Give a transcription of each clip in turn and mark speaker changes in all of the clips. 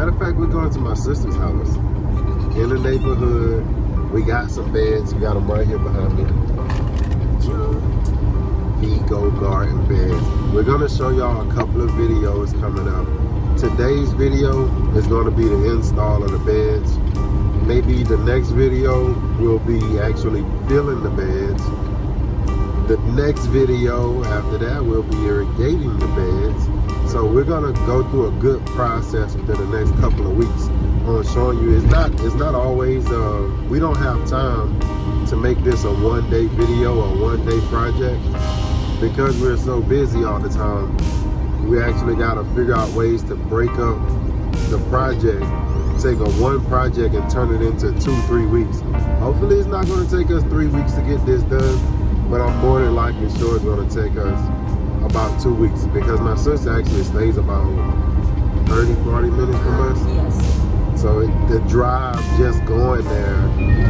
Speaker 1: Matter of fact, we're going to my sister's house in the neighborhood. We got some beds. We got them right here behind me. VegoGarden beds. We're gonna show y'all a couple of videos coming up. Today's video is going to be the install of the beds. Maybe the next video will be actually filling the beds. The next video after that will be irrigating the beds. So we're gonna go through a good process within the next couple of weeks on showing you. It's not always we don't have time to make this a one-day video or one-day project because we're so busy all the time. We actually got to figure out ways to break up the project, take one project and turn it into 2-3 weeks. Hopefully it's not going to take us 3 weeks to get this done, but I'm more than likely sure it's going to take us about 2 weeks because my sister actually stays about 30-40 minutes from us.
Speaker 2: Yes.
Speaker 1: So the drive just going there,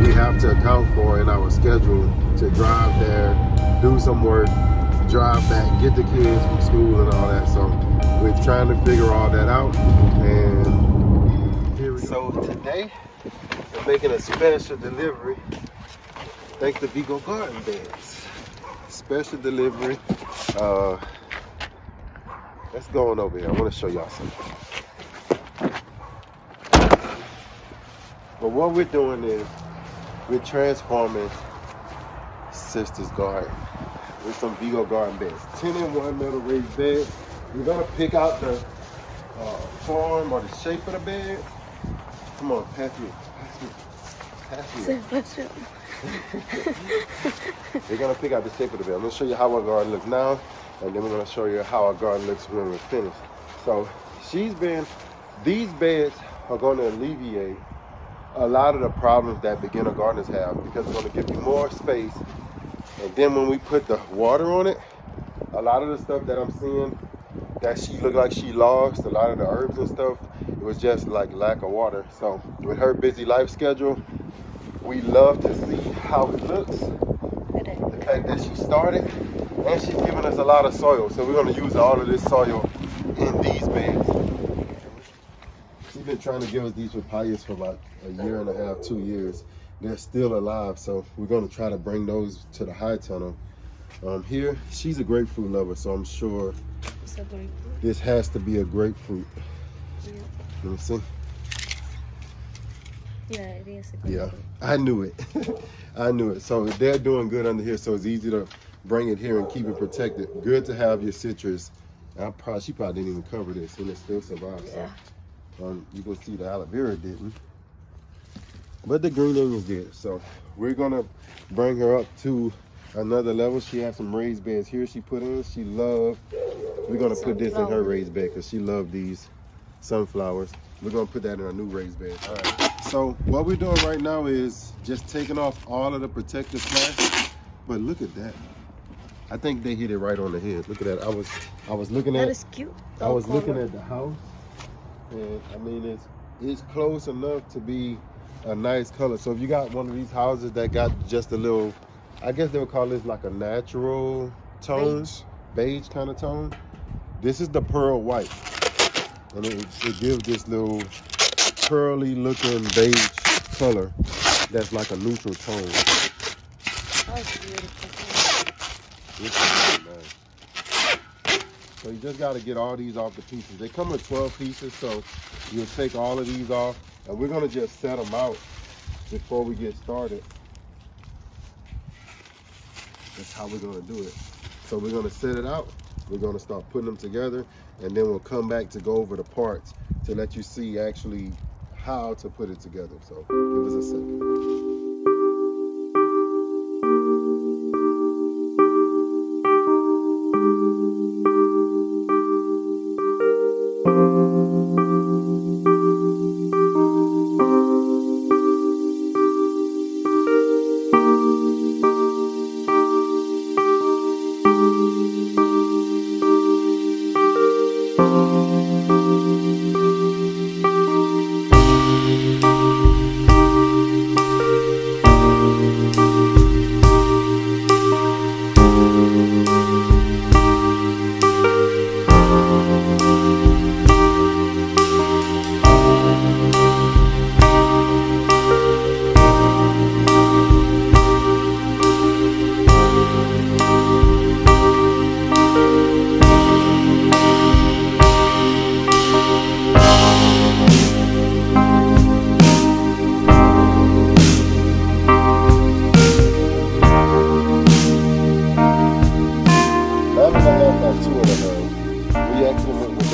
Speaker 1: we have to account for in our schedule to drive there, do some work, drive back, get the kids from school and all that. So we're trying to figure all that out. And here we go. So today we're making a special delivery thanks to VegoGarden beds. Special delivery. Let's go on over here. I want to show y'all something. But what we're doing is we're transforming sister's garden with some VegoGarden beds. 10-in-1 metal raised bed. We're gonna pick out the form or the shape of the bed. Come on, pass me. We're gonna pick out the shape of the bed. I'm gonna show you how our garden looks now, and then we're gonna show you how our garden looks when we're finished. So these beds are gonna alleviate a lot of the problems that beginner gardeners have because it's gonna give you more space. And then when we put the water on it, a lot of the stuff that I'm seeing that she looked like she lost, a lot of the herbs and stuff, it was just like lack of water. So with her busy life schedule, we love to see how it looks. The fact that she started, and she's giving us a lot of soil. So we're gonna use all of this soil in these beds. She's been trying to give us these papayas for about a year and a half, 2 years. They're still alive, so we're going to try to bring those to the high tunnel. Here, she's a grapefruit lover, so I'm sure this has to be a grapefruit.
Speaker 2: Yeah.
Speaker 1: Let me see.
Speaker 2: Yeah, it is a grapefruit.
Speaker 1: Yeah, I knew it. I knew it. So they're doing good under here, so it's easy to bring it here and keep it protected. Good to have your citrus. She probably didn't even cover this, and it still survived.
Speaker 2: Yeah.
Speaker 1: So you can see the aloe vera didn't. But the green onions did. So we're gonna bring her up to another level. She has some raised beds here she put in. We're gonna put this in her raised bed because she loved these sunflowers. We're gonna put that in our new raised bed. All right. So what we're doing right now is just taking off all of the protective plastic. But look at that. I think they hit it right on the head. Look at that. I was looking at.
Speaker 2: That is cute.
Speaker 1: I was looking at the house, and I mean it's close enough to be a nice color. So if you got one of these houses that got just a little, I guess they would call this like a natural tone, beige kind of tone. This is the pearl white, and it gives this little pearly looking beige color that's like a neutral tone.
Speaker 2: That's beautiful.
Speaker 1: It's really nice. So you just got to get all these off the pieces. They come with 12 pieces, so you'll take all of these off. And we're gonna just set them out before we get started. That's how we're gonna do it. So we're gonna set it out. We're gonna start putting them together, and then we'll come back to go over the parts to let you see actually how to put it together. So give us a second.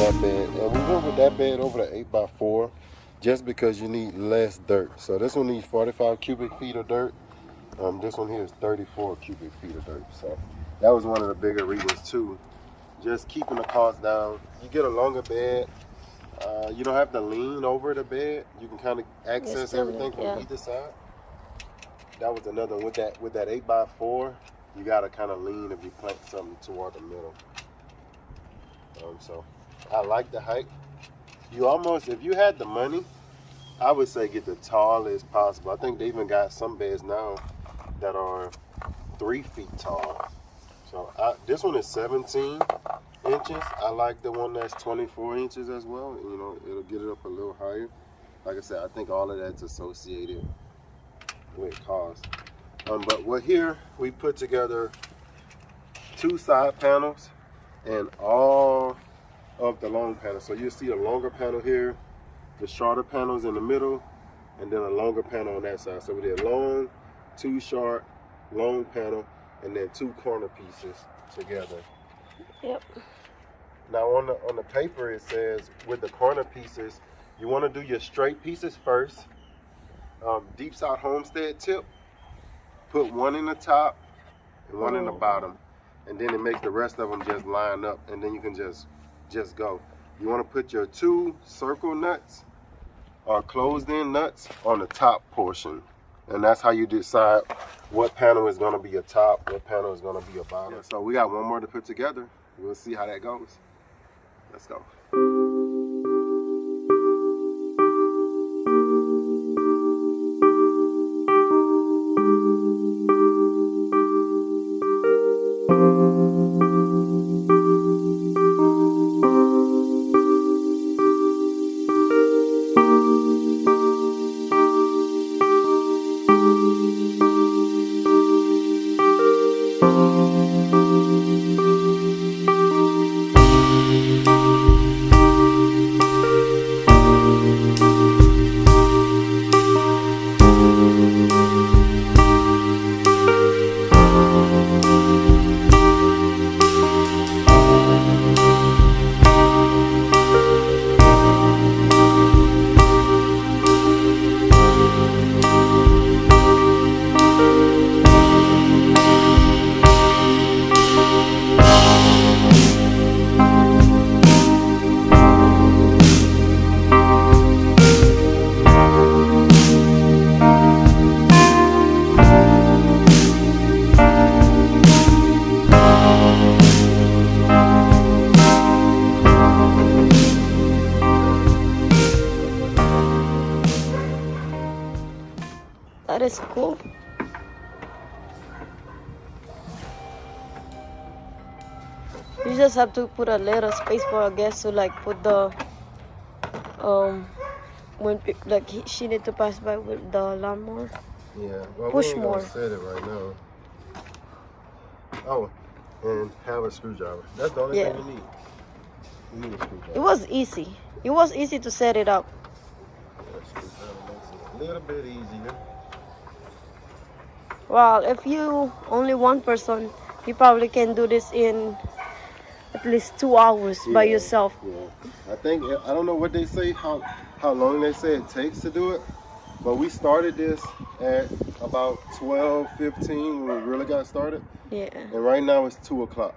Speaker 1: that bed. And we went with that bed over the 8x4 just because you need less dirt. So this one needs 45 cubic feet of dirt. This one here is 34 cubic feet of dirt. So that was one of the bigger reasons too. Just keeping the cost down. You get a longer bed. You don't have to lean over the bed. You can kind of access everything from either side. That was another one. With that 8x4, you gotta kind of lean if you plant something toward the middle. So I like the height. You almost, if you had the money, I would say get the tallest possible. I think they even got some beds now that are 3 feet tall. So this one is 17 inches. I like the one that's 24 inches as well. You know, it'll get it up a little higher. Like I said, I think all of that's associated with cost. But what here, we put together 2 side panels and all of the long panels. So you'll see a longer panel here, the shorter panels in the middle, and then a longer panel on that side. So we did long, 2 short, long panel, and then 2 corner pieces together.
Speaker 2: Yep.
Speaker 1: Now on the paper it says with the corner pieces, you want to do your straight pieces first. Deep South Homestead tip, put 1 in the top and 1 in the bottom, and then it makes the rest of them just line up, and then you can just go. You want to put your 2 circle nuts or closed in nuts on the top portion, and that's how you decide what panel is going to be a top, what panel is going to be a bottom. Yeah, so we got 1 more to put together. We'll see how that goes. Let's go.
Speaker 2: That is cool. You just have to put a little space for, I guess, to like put the when like she need to pass by with the lawnmower.
Speaker 1: Yeah, well,
Speaker 2: push
Speaker 1: we ain't
Speaker 2: more.
Speaker 1: gonna set it right now. Oh, and have a screwdriver. That's the only thing you need. You need a screwdriver.
Speaker 2: It was easy. It was easy to set it up.
Speaker 1: Yeah, screwdriver makes it a little bit easier.
Speaker 2: Well, if you only 1 person, you probably can do this in at least 2 hours by yourself.
Speaker 1: Yeah, I don't know what they say, how long they say it takes to do it, but we started this at about 12:15 when we really got started.
Speaker 2: Yeah.
Speaker 1: And right now it's 2 o'clock.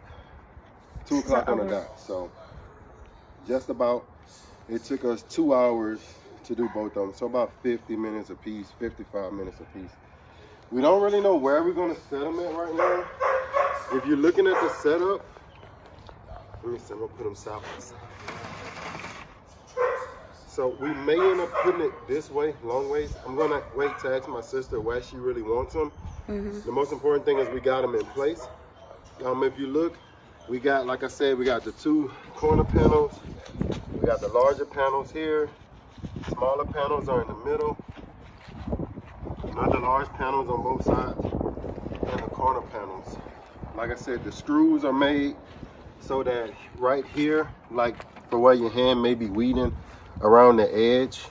Speaker 1: 2 o'clock on the dot. So just about, it took us 2 hours to do both of them. So about 50 minutes a piece, 55 minutes a piece. We don't really know where we're gonna set them at right now. If you're looking at the setup, let me see, I'm gonna put them side by side. So we may end up putting it this way, long ways. I'm gonna wait to ask my sister where she really wants them. The most important thing is we got them in place. If you look, we got, like I said, we got the 2 corner panels. We got the larger panels here. Smaller panels are in the middle. Other large panels on both sides, and the corner panels. Like I said, the screws are made so that right here, like for where your hand may be weeding, around the edge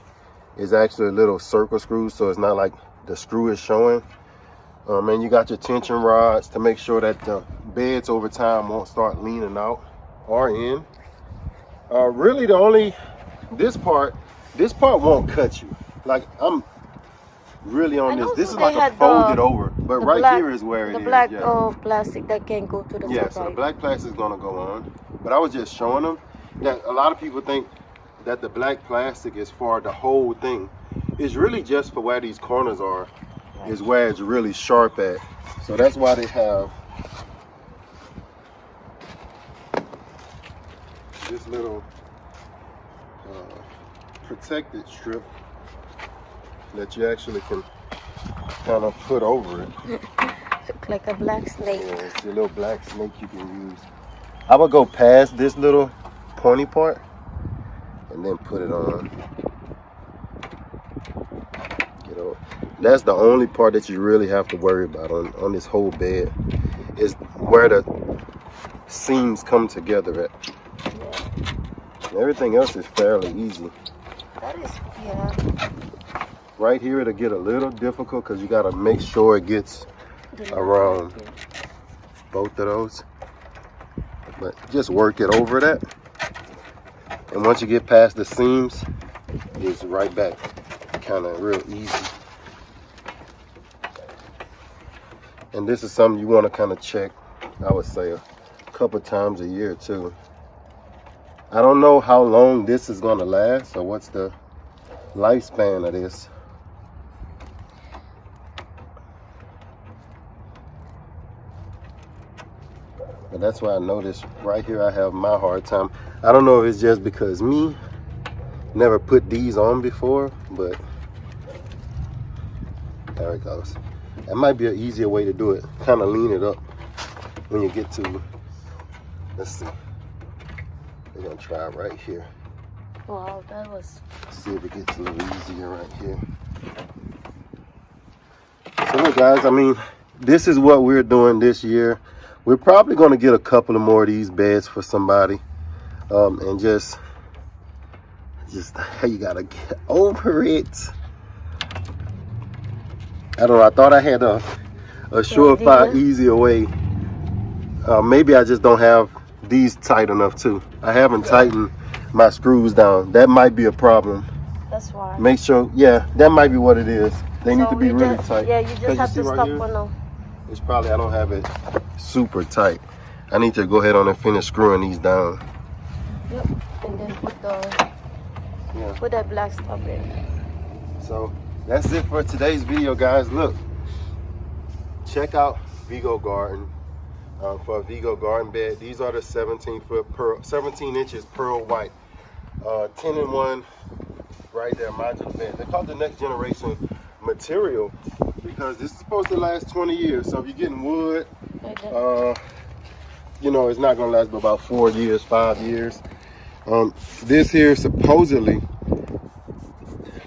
Speaker 1: is actually a little circle screw, so it's not like the screw is showing. And you got your tension rods to make sure that the beds over time won't start leaning out or in. Really, this part won't cut you. Like I'm really on this. This is like a folded over, but right here is where it is.
Speaker 2: The black plastic that can go to the top.
Speaker 1: Yeah, so the black plastic is gonna go on. But I was just showing them that a lot of people think that the black plastic is for the whole thing. It's really just for where these corners are, is where it's really sharp at. So that's why they have this little protected strip that you actually can kind of put over it.
Speaker 2: Look like a black snake.
Speaker 1: Yeah, it's a little black snake you can use. I would go past this little pointy part and then put it on. You know, that's the only part that you really have to worry about on this whole bed, is where the seams come together at.
Speaker 2: Yeah.
Speaker 1: Everything else is fairly easy.
Speaker 2: That is, yeah.
Speaker 1: Right here it'll get a little difficult because you got to make sure it gets around both of those. But just work it over that. And once you get past the seams, it's right back. Kind of real easy. And this is something you want to kind of check, I would say, a couple times a year too. I don't know how long this is going to last, or what's the lifespan of this. But that's why I noticed right here I have my hard time. I don't know if it's just because me never put these on before, but there it goes. That might be an easier way to do it. Kind of lean it up when you get to, let's see. We're gonna try it right here.
Speaker 2: Wow, that was.
Speaker 1: See if it gets a little easier right here. So look guys, I mean, this is what we're doing this year. We're probably gonna get a couple of more of these beds for somebody. And just you gotta get over it. I don't know, I thought I had a surefire, easier way. Maybe I just don't have these tight enough too. I haven't tightened my screws down. That might be a problem.
Speaker 2: That's why.
Speaker 1: Make sure, yeah, that might be what it is. They need to be really tight.
Speaker 2: Yeah, you just have to stop one now.
Speaker 1: It's probably, I don't have it super tight. I need to go ahead on and finish screwing these down.
Speaker 2: Yep, and then put that black stuff in. So
Speaker 1: that's it for today's video, guys. Look, check out VegoGarden for a VegoGarden bed. These are the 17 inches pearl white, 10-in-1 right there, modular bed. They call it the next generation material because this is supposed to last 20 years. So if you're getting wood, you know, it's not gonna last but about 4 years, 5 years. This here supposedly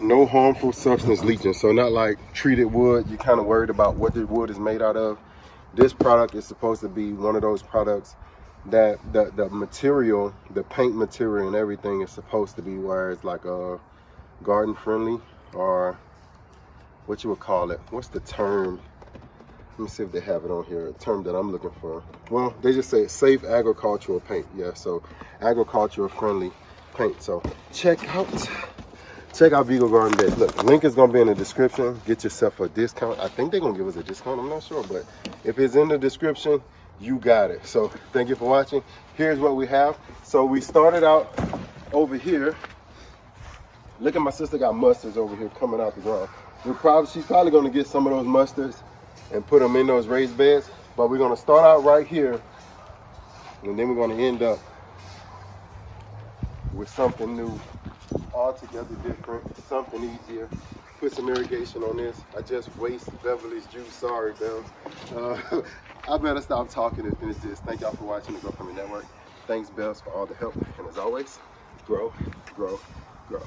Speaker 1: no harmful substance leaching, so not like treated wood. You're kind of worried about what the wood is made out of. This product is supposed to be one of those products that the material, the paint material and everything is supposed to be where it's like a garden friendly, or what you would call it. What's the term? Let me see if they have it on here, a term that I'm looking for. Well, they just say safe agricultural paint. Yeah, so agricultural friendly paint. So check out VegoGarden beds. Look, the link is gonna be in the description. Get yourself a discount. I think they're gonna give us a discount, I'm not sure, but if it's in the description, you got it. So thank you for watching. Here's what we have. So we started out over here. Look at my sister got mustards over here coming out the ground. She's probably gonna get some of those mustards and put them in those raised beds, but we're gonna start out right here, and then we're gonna end up with something new, altogether different, something easier. Put some irrigation on this. I just wasted Beverly's juice. Sorry, Bells. I better stop talking and finish this. Thank y'all for watching the Grow From Me Network. Thanks, Bells, for all the help. And as always, grow, grow, grow.